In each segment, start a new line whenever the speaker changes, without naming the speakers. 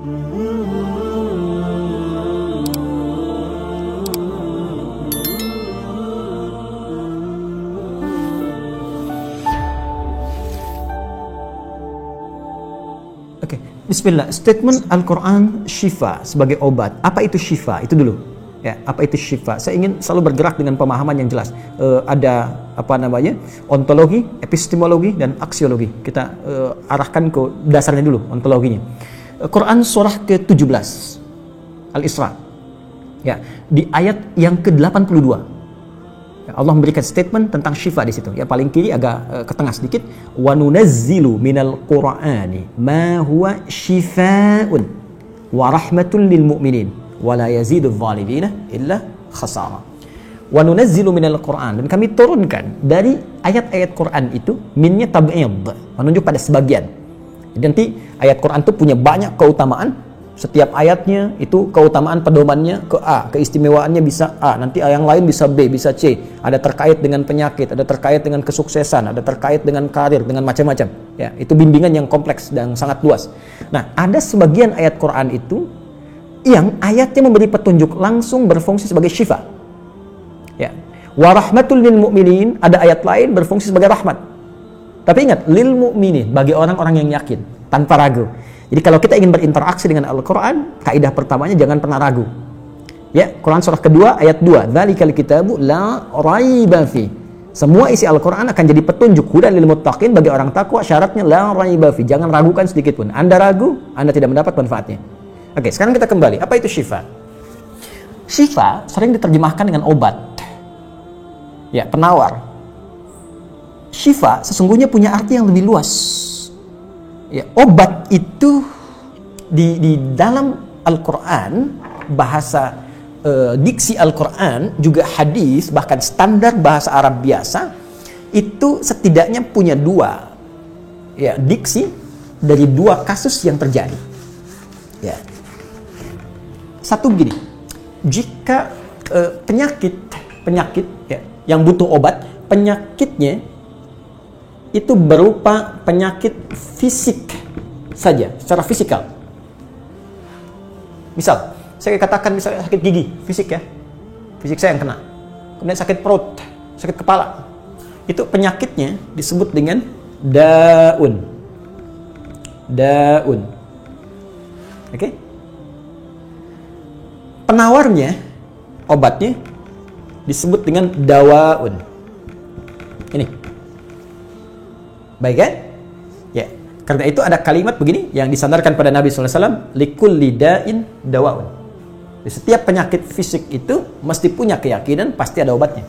Oke, bismillah. Statement Al-Quran syifa sebagai obat. Apa itu syifa? Itu dulu. Ya, apa itu syifa? Saya ingin selalu bergerak dengan pemahaman yang jelas. Ada apa namanya? Ontologi, epistemologi, dan aksiologi. Kita arahkan ke dasarnya dulu, ontologinya. Quran surah ke-17 Al-Isra. Ya, di ayat yang ke-82. Allah memberikan statement tentang syifa di situ. Ya, paling kiri agak ke tengah sedikit. Wa nunazzilu minal Qur'ani ma huwa syifaa'un wa rahmatun lil mu'minin wa la yazidul zalimina illa khasara. Wa nunazzilu minal Qur'an, dan kami turunkan dari ayat-ayat Quran itu, minnya tab'id, menunjuk pada sebagian. Jadi nanti ayat Quran itu punya banyak keutamaan. Setiap ayatnya itu keutamaan pedomannya ke A, keistimewaannya bisa A, nanti yang lain bisa B, bisa C. Ada terkait dengan penyakit, ada terkait dengan kesuksesan, ada terkait dengan karir, dengan macam-macam. Ya, itu bimbingan yang kompleks dan sangat luas. Nah, ada sebagian ayat Quran itu yang ayatnya memberi petunjuk langsung berfungsi sebagai syifa. Ya. Wa rahmatul lil mu'minin, ada ayat lain berfungsi sebagai rahmat. Tapi ingat, lil mu'minin, bagi orang-orang yang yakin, tanpa ragu. Jadi kalau kita ingin berinteraksi dengan Al-Quran, kaidah pertamanya jangan pernah ragu. Ya, Quran surah kedua ayat 2. Dzalikal kitabu la raiba fi. Semua isi Al-Quran akan jadi petunjuk hudan lil muttaqin, bagi orang takwa. Syaratnya la raiba fi. Jangan ragukan sedikit pun. Anda ragu, Anda tidak mendapat manfaatnya. Oke, sekarang kita kembali. Apa itu syifa? Syifa sering diterjemahkan dengan obat. Ya, penawar. Syifa sesungguhnya punya arti yang lebih luas. Ya, obat itu di dalam Al-Quran, bahasa diksi Al-Quran, juga hadis, bahkan standar bahasa Arab biasa, itu setidaknya punya dua, ya, diksi dari dua kasus yang terjadi. Ya. Satu begini, jika penyakit ya, yang butuh obat, penyakitnya itu berupa penyakit fisik saja, secara fisikal. Misal, saya katakan misalnya sakit gigi, fisik ya, fisik saya yang kena. Kemudian sakit perut, sakit kepala. Itu penyakitnya disebut dengan daun. Daun. Oke? Penawarnya, obatnya disebut dengan dawaun. Ini. Baik kan? Ya. Karena itu ada kalimat begini yang disandarkan pada Nabi SAW, likulli da'in dawaun. Di setiap penyakit fisik itu mesti punya keyakinan pasti ada obatnya.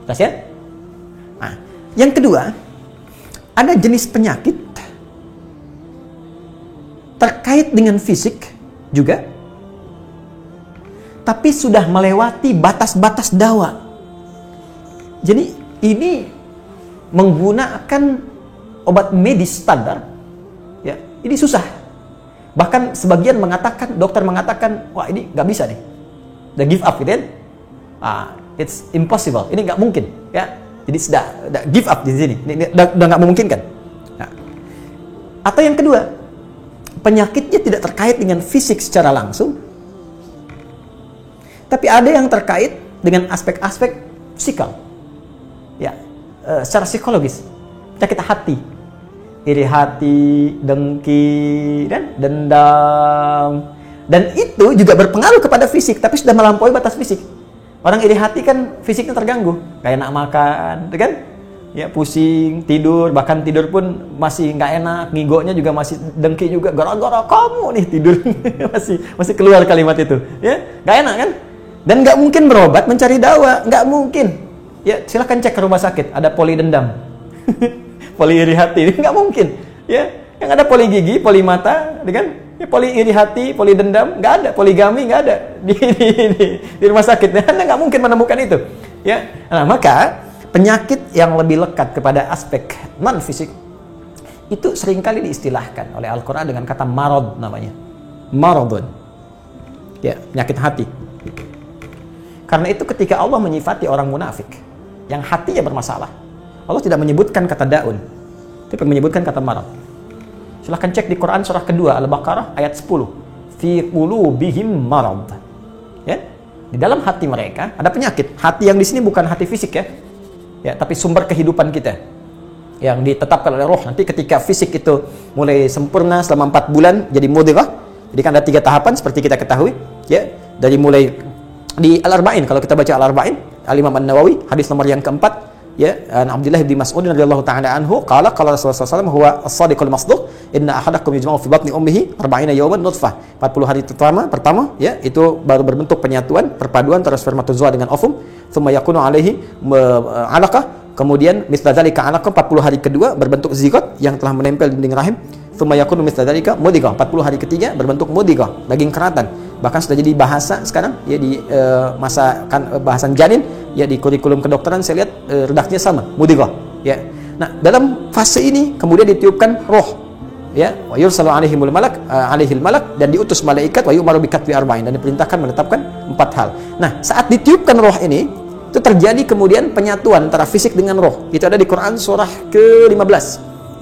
Jelas ya? Nah, yang kedua, ada jenis penyakit terkait dengan fisik juga, tapi sudah melewati batas-batas dawa. Jadi ini menggunakan obat medis standar, ya, ini susah. Bahkan sebagian mengatakan, dokter mengatakan, wah ini nggak bisa nih, udah give up gitu kan? It's impossible, ini nggak mungkin, ya. Jadi sudah give up di sini, ini udah nggak memungkinkan. Nah. Atau yang kedua, penyakitnya tidak terkait dengan fisik secara langsung, tapi ada yang terkait dengan aspek-aspek psikal, ya. Secara psikologis, penyakit hati, iri hati, dengki, dan dendam, dan itu juga berpengaruh kepada fisik, tapi sudah melampaui batas fisik. Orang iri hati kan fisiknya terganggu, kayak enak makan, kan? Ya, pusing, tidur, bahkan tidur pun masih nggak enak, ngigonya juga masih dengki juga, gara-gara kamu nih tidur, masih keluar kalimat itu, ya, nggak enak kan? Dan nggak mungkin berobat mencari dawa, nggak mungkin. Ya, silahkan cek ke rumah sakit, ada poli dendam, poli iri hati, nggak mungkin. Ya, yang ada poli gigi, poli mata, kan? Ya, poli iri hati, poli dendam, nggak ada, poligami nggak ada di rumah sakit. Anda nggak mungkin menemukan itu. Ya, nah maka penyakit yang lebih lekat kepada aspek non fisik itu seringkali diistilahkan oleh Al-Quran dengan kata marad namanya, maradun. Ya, penyakit hati. Karena itu ketika Allah menyifati orang munafik yang hatinya bermasalah, Allah tidak menyebutkan kata daun, tapi menyebutkan kata marad. Silahkan cek di Quran surah kedua Al-Baqarah ayat 10. Fi qulubihim marad. Ya. Di dalam hati mereka ada penyakit. Hati yang di sini bukan hati fisik ya. Ya, tapi sumber kehidupan kita yang ditetapkan oleh roh. Nanti ketika fisik itu mulai sempurna selama 4 bulan jadi mudghah. Jadi kan ada 3 tahapan seperti kita ketahui, ya. Dari mulai di Al-Arba'in, kalau kita baca Al-Arba'in, Al-Imam An-Nawawi, hadis nomor yang keempat, ya, Abdullah bin Mas'ud radhiyallahu ta'ala anhu, qala Rasulullah SAW, huwa as-sadiqul masduq, inna ahadakum yujma'u fi batni ummihi 40 yawman nutfah. 40 hari pertama, ya, itu baru berbentuk penyatuan, perpaduan antara spermatozoa dengan ovum, thumma yakunu alaihi 'alaqah, kemudian mithla dzalika 'alaqah, 40 hari kedua berbentuk zigot yang telah menempel di dinding rahim, thumma yakunu mithla dzalika mudghah, 40 hari ketiga berbentuk mudghah, daging keratan. Bahkan sudah jadi bahasa sekarang ya di masa kan bahasan janin ya di kurikulum kedokteran saya lihat redaknya sama, mudghah, ya. Nah, dalam fase ini kemudian ditiupkan roh, ya, wa yursalu alaihimul malak, alaihil malak, dan diutus malaikat, wa yu'maru bikatbi arba'in, dan diperintahkan menetapkan 4 hal. Nah, saat ditiupkan roh ini itu terjadi kemudian penyatuan antara fisik dengan roh. Itu ada di Quran surah ke-15,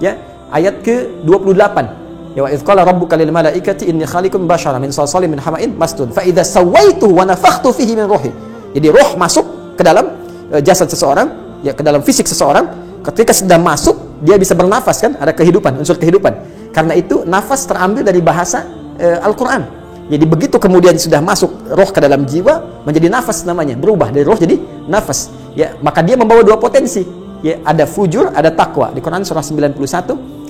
ya, ayat ke-28. Ya, wa idz qala rabbuka lil malaikati inni khaliqun basyaran min salsalin min hama'in masdud fa idza sawaituhu wa nafakhtu fihi min ruhi. Jadi roh masuk ke dalam jasad seseorang, ya, ke dalam fisik seseorang. Ketika sudah masuk, dia bisa bernafas kan, ada kehidupan, unsur kehidupan. Karena itu nafas terambil dari bahasa Al-Qur'an. Jadi begitu kemudian sudah masuk roh ke dalam jiwa, menjadi nafas namanya, berubah dari roh jadi nafas. Ya, maka dia membawa 2 potensi. Ya, ada fujur, ada takwa. Di Quran surah 91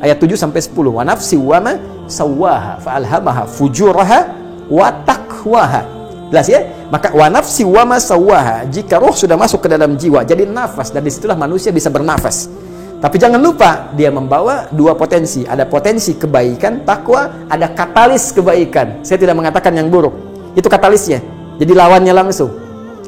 ayat 7 sampai 10. Wa nafsi wa ma sawwaha fa alhamaha fujuraha wa taqwaha. Jelas ya? Maka wa nafsi wa ma sawwaha, jika roh sudah masuk ke dalam jiwa jadi nafas, dan disitulah manusia bisa bernafas. Tapi jangan lupa dia membawa 2 potensi. Ada potensi kebaikan, takwa, ada katalis kebaikan. Saya tidak mengatakan yang buruk. Itu katalisnya. Jadi lawannya langsung.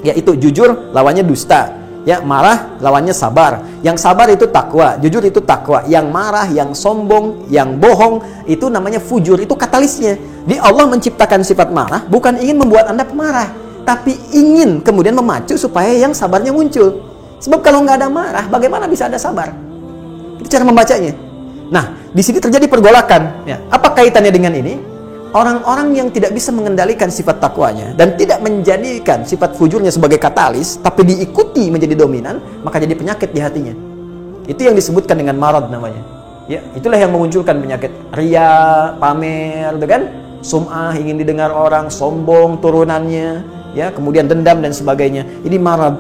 Yaitu jujur, lawannya dusta. Ya, marah lawannya sabar. Yang sabar itu takwa, jujur itu takwa. Yang marah, yang sombong, yang bohong itu namanya fujur, itu katalisnya. Di Allah menciptakan sifat marah bukan ingin membuat Anda pemarah, tapi ingin kemudian memacu supaya yang sabarnya muncul. Sebab kalau nggak ada marah, bagaimana bisa ada sabar? Itu cara membacanya. Nah, di sini terjadi pergolakan. Ya. Apa kaitannya dengan ini? Orang-orang yang tidak bisa mengendalikan sifat takwanya dan tidak menjadikan sifat fujurnya sebagai katalis, tapi diikuti menjadi dominan, maka jadi penyakit di hatinya. Itu yang disebutkan dengan marad namanya. Ya, itulah yang memunculkan penyakit riya, pamer, kan? Sum'ah, ingin didengar orang, sombong turunannya, ya, kemudian dendam dan sebagainya. Ini marad.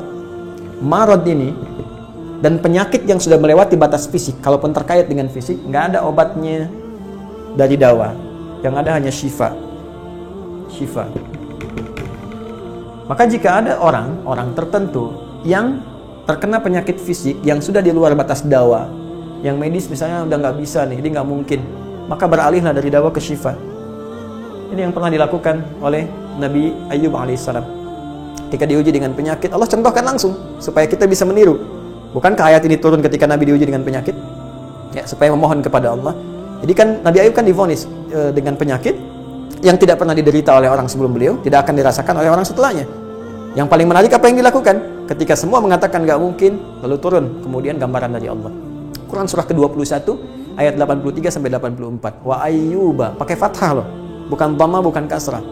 Marad ini dan penyakit yang sudah melewati batas fisik, kalaupun terkait dengan fisik, nggak ada obatnya dari dawa. Yang ada hanya syifa. Maka jika ada orang tertentu yang terkena penyakit fisik yang sudah di luar batas dawa, yang medis misalnya udah nggak bisa nih, ini nggak mungkin, maka beralihlah dari dawa ke syifa. Ini yang pernah dilakukan oleh Nabi Ayyub alaihissalam. Ketika diuji dengan penyakit, Allah contohkan langsung supaya kita bisa meniru. Bukankah ayat ini turun ketika Nabi diuji dengan penyakit? Ya, supaya memohon kepada Allah. Jadi kan Nabi Ayub kan divonis dengan penyakit yang tidak pernah diderita oleh orang sebelum beliau, tidak akan dirasakan oleh orang setelahnya. Yang paling menarik apa yang dilakukan? Ketika semua mengatakan nggak mungkin, lalu turun kemudian gambaran dari Allah. Quran surah ke-21 ayat 83 sampai 84. Wa ayyuba, pakai fathah loh. Bukan dhamma, bukan kasrah.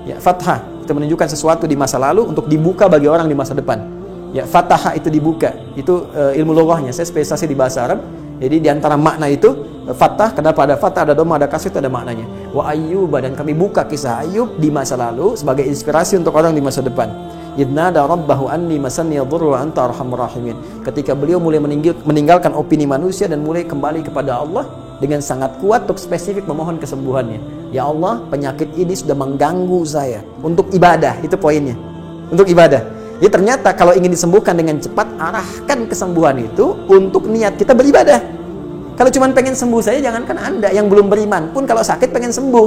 Ya, fathah itu menunjukkan sesuatu di masa lalu untuk dibuka bagi orang di masa depan. Ya, fathah itu dibuka. Itu ilmu lughahnya. Saya spesialisasi di bahasa Arab. Jadi di antara makna itu fathah, kenapa ada fathah, ada dhamma, ada kasrah, itu ada maknanya. Wa ayyuba, dan kami buka kisah Ayub di masa lalu sebagai inspirasi untuk orang di masa depan. Idnada rabbahu anni masanni yadhurru wa anta arhamur rahimin. Ketika beliau mulai meninggalkan opini manusia dan mulai kembali kepada Allah dengan sangat kuat untuk spesifik memohon kesembuhannya. Ya Allah, penyakit ini sudah mengganggu saya. Untuk ibadah, itu poinnya. Untuk ibadah. Jadi ternyata kalau ingin disembuhkan dengan cepat, arahkan kesembuhan itu untuk niat kita beribadah. Kalau cuma pengen sembuh saja, jangankan Anda yang belum beriman pun kalau sakit pengen sembuh.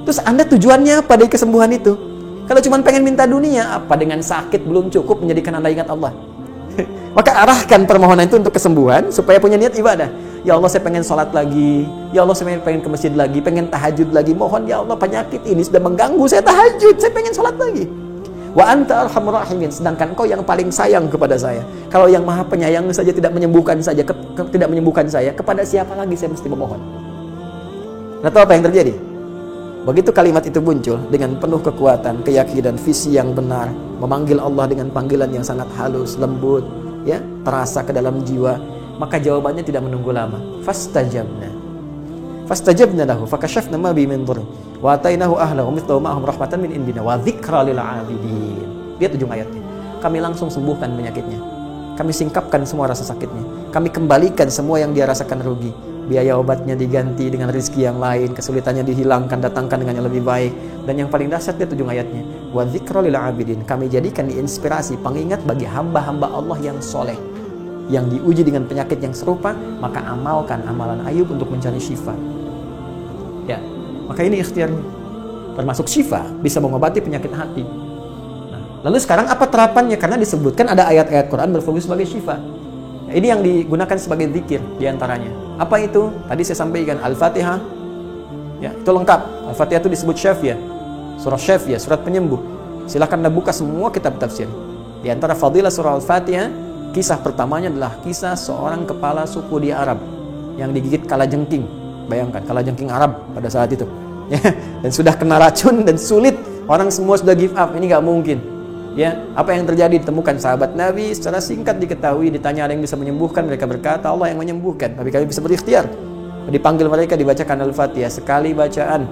Terus Anda tujuannya apa dari kesembuhan itu? Kalau cuma pengen minta dunia, apa dengan sakit belum cukup menjadikan Anda ingat Allah? Maka arahkan permohonan itu untuk kesembuhan supaya punya niat ibadah. Ya Allah, saya pengen sholat lagi. Ya Allah, saya pengen ke masjid lagi, pengen tahajud lagi. Mohon ya Allah, penyakit ini sudah mengganggu saya tahajud, saya pengen sholat lagi. Wa anta arhamur rahimin, sedangkan Engkau yang paling sayang kepada saya. Kalau yang Maha Penyayang saja tidak menyembuhkan saya, kepada siapa lagi saya mesti memohon? Nah, tahu apa yang terjadi? Begitu kalimat itu muncul dengan penuh kekuatan, keyakinan, visi yang benar, memanggil Allah dengan panggilan yang sangat halus, lembut, ya, terasa ke dalam jiwa, maka jawabannya tidak menunggu lama. Fastajabna lahu fakashafna ma bi min dhurr wa atainahu ahlahu mithlahu ma'ahum rahmatan min indina wa dzikra lil 'abidin. Lihat ujung ayatnya. Kami langsung sembuhkan penyakitnya. Kami singkapkan semua rasa sakitnya. Kami kembalikan semua yang dia rasakan rugi. Biaya obatnya diganti dengan rezeki yang lain, kesulitannya dihilangkan, datangkan dengan yang lebih baik. Dan yang paling dahsyat lihat ujung ayatnya. Wa dzikra lil 'abidin. Kami jadikan inspirasi, pengingat bagi hamba-hamba Allah yang soleh, yang diuji dengan penyakit yang serupa, maka amalkan amalan Ayub untuk mencari syifa. Ya, maka ini ikhtiarnya. Termasuk syifa, bisa mengobati penyakit hati. Nah, lalu sekarang apa terapannya? Karena disebutkan ada ayat-ayat Quran berfungsi sebagai syifa. Nah, ini yang digunakan sebagai zikir diantaranya. Apa itu? Tadi saya sampaikan Al-Fatihah. Ya, itu lengkap. Al-Fatihah itu disebut syafiyah. Surah syafiyah, surat penyembuh. Silakan Anda buka semua kitab tafsir. Di antara fadilah surah Al-Fatihah, kisah pertamanya adalah kisah seorang kepala suku di Arab yang digigit kalajengking. Bayangkan, kalajengking Arab pada saat itu. Ya, dan sudah kena racun dan sulit. Orang semua sudah give up. Ini nggak mungkin. Ya, apa yang terjadi? Ditemukan sahabat Nabi, secara singkat diketahui, ditanya ada yang bisa menyembuhkan, mereka berkata Allah yang menyembuhkan. Tapi kami bisa berikhtiar. Dipanggil mereka, dibacakan Al-Fatihah sekali bacaan,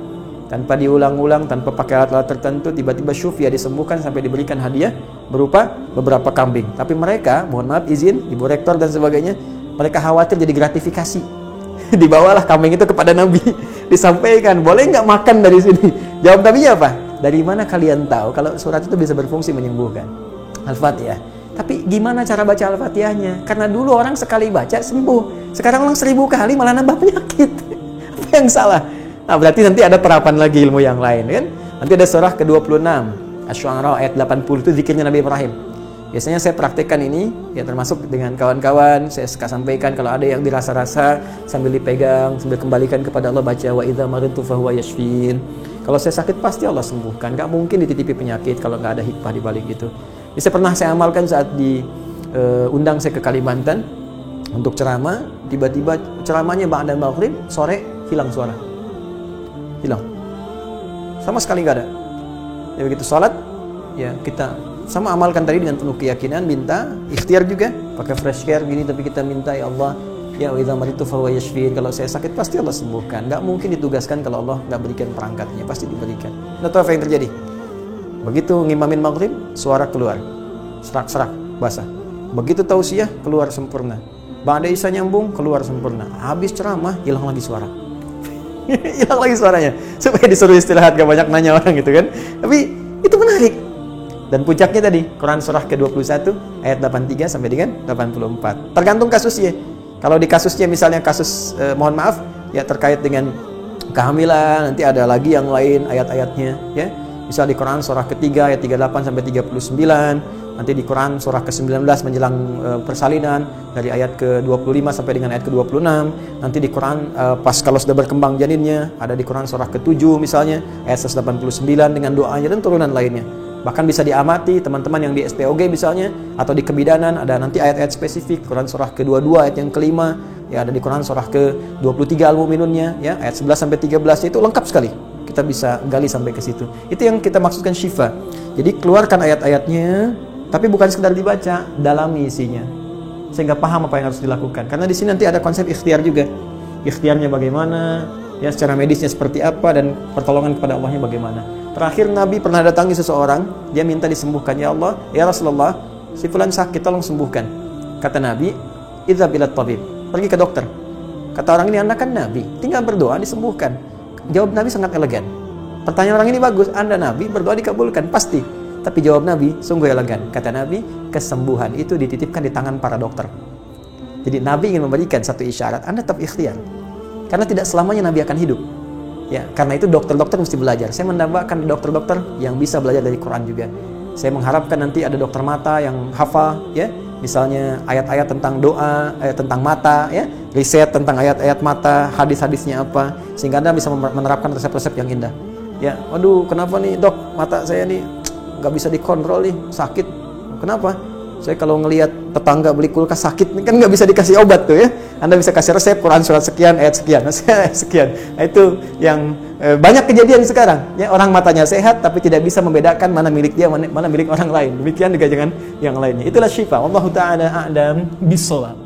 tanpa diulang-ulang, tanpa pakai alat-alat tertentu, tiba-tiba syufia disembuhkan sampai diberikan hadiah berupa beberapa kambing. Tapi mereka, mohon maaf izin, Ibu Rektor dan sebagainya, mereka khawatir jadi gratifikasi. Dibawalah kambing itu kepada Nabi, disampaikan, boleh nggak makan dari sini? Jawab Nabi apa? Dari mana kalian tahu kalau surat itu bisa berfungsi menyembuhkan? Al-Fatihah. Tapi gimana cara baca Al-Fatihahnya? Karena dulu orang sekali baca sembuh, sekarang orang 1000 kali malah nambah penyakit. Apa yang salah? Nah, berarti nanti ada terapan lagi ilmu yang lain, kan? Nanti ada surah ke-26 Asy-Syu'ara ayat 80, itu zikirnya Nabi Ibrahim. Biasanya saya praktekkan ini, ya termasuk dengan kawan-kawan, saya suka sampaikan kalau ada yang dirasa-rasa sambil dipegang, sambil kembalikan kepada Allah, baca wa idza maridtu fahuwa yashfin. Kalau saya sakit pasti Allah sembuhkan. Gak mungkin dititipi penyakit kalau nggak ada hikmah di balik itu. Bisa pernah saya amalkan saat diundang saya ke Kalimantan untuk ceramah, tiba-tiba ceramahnya ba'da maghrib, sore hilang suara. Hilang. Sama sekali nggak ada. Ya begitu salat, ya kita sama amalkan tadi dengan penuh keyakinan, minta ikhtiar juga pakai fresh care gini, tapi kita minta ya Allah, ya wa idza maritu fa huwa yashfin. Kalau saya sakit pasti Allah sembuhkan. Enggak mungkin ditugaskan kalau Allah enggak berikan perangkatnya, pasti diberikan. Nah, tahu apa yang terjadi? Begitu ngimamin maghrib, suara keluar serak-serak basah. Begitu tausiah, keluar sempurna. Ba'da isya nyambung, keluar sempurna. Habis ceramah, hilang lagi suara. Hilang lagi suaranya. Supaya disuruh istirahat, gak banyak nanya orang gitu kan. Tapi itu menarik. Dan puncaknya tadi, Quran surah ke-21 ayat 83 sampai dengan 84. Tergantung kasusnya. Kalau di kasusnya misalnya kasus mohon maaf ya terkait dengan kehamilan, nanti ada lagi yang lain ayat-ayatnya ya. Misal di Quran surah ketiga ayat 38 sampai 39, nanti di Quran surah ke-19 menjelang persalinan dari ayat ke-25 sampai dengan ayat ke-26, nanti di Quran pas kalau sudah berkembang janinnya, ada di Quran surah ke-7 misalnya ayat 189 dengan doanya dan turunan lainnya. Bahkan bisa diamati teman-teman yang di SPOG misalnya, atau di kebidanan ada nanti ayat-ayat spesifik. Quran surah ke-22 ayat yang kelima, ya ada di Quran surah ke-23 Al-Mu'minunnya, ya ayat 11 sampai 13 itu lengkap sekali. Kita bisa gali sampai ke situ. Itu yang kita maksudkan syifa. Jadi keluarkan ayat-ayatnya, tapi bukan sekedar dibaca, dalami isinya sehingga paham apa yang harus dilakukan. Karena di sini nanti ada konsep ikhtiar juga. Ikhtiarnya bagaimana? Ya secara medisnya seperti apa dan pertolongan kepada Allahnya bagaimana. Terakhir Nabi pernah datangi seseorang, dia minta disembuhkan, ya Allah, ya Rasulullah, si fulan sakit, tolong sembuhkan. Kata Nabi, idza bilat tabib, pergi ke dokter. Kata orang ini, Anda kan Nabi, tinggal berdoa disembuhkan. Jawab Nabi sangat elegan. Pertanyaan orang ini bagus, Anda Nabi, berdoa dikabulkan, pasti. Tapi jawab Nabi sungguh elegan. Kata Nabi, kesembuhan itu dititipkan di tangan para dokter. Jadi Nabi ingin memberikan satu isyarat, Anda tetap ikhtiar. Karena tidak selamanya Nabi akan hidup. Ya, karena itu dokter-dokter mesti belajar. Saya mendambakan dokter-dokter yang bisa belajar dari Quran juga. Saya mengharapkan nanti ada dokter mata yang hafal, ya, misalnya ayat-ayat tentang doa, tentang mata, ya, riset tentang ayat-ayat mata, hadis-hadisnya apa, sehingga Anda bisa menerapkan resep-resep yang indah. Ya, waduh, kenapa nih dok, mata saya nih nggak bisa dikontrol nih, sakit. Kenapa? Saya kalau ngelihat tetangga beli kulkas sakit, kan nggak bisa dikasih obat tuh ya. Anda bisa kasih resep Quran surat sekian, ayat sekian, sekian. Nah, itu yang banyak kejadian sekarang. Ya, orang matanya sehat tapi tidak bisa membedakan mana milik dia, mana milik orang lain. Demikian juga dengan yang lainnya. Itulah syifa. Wallahu ta'ala a'lam bissawab.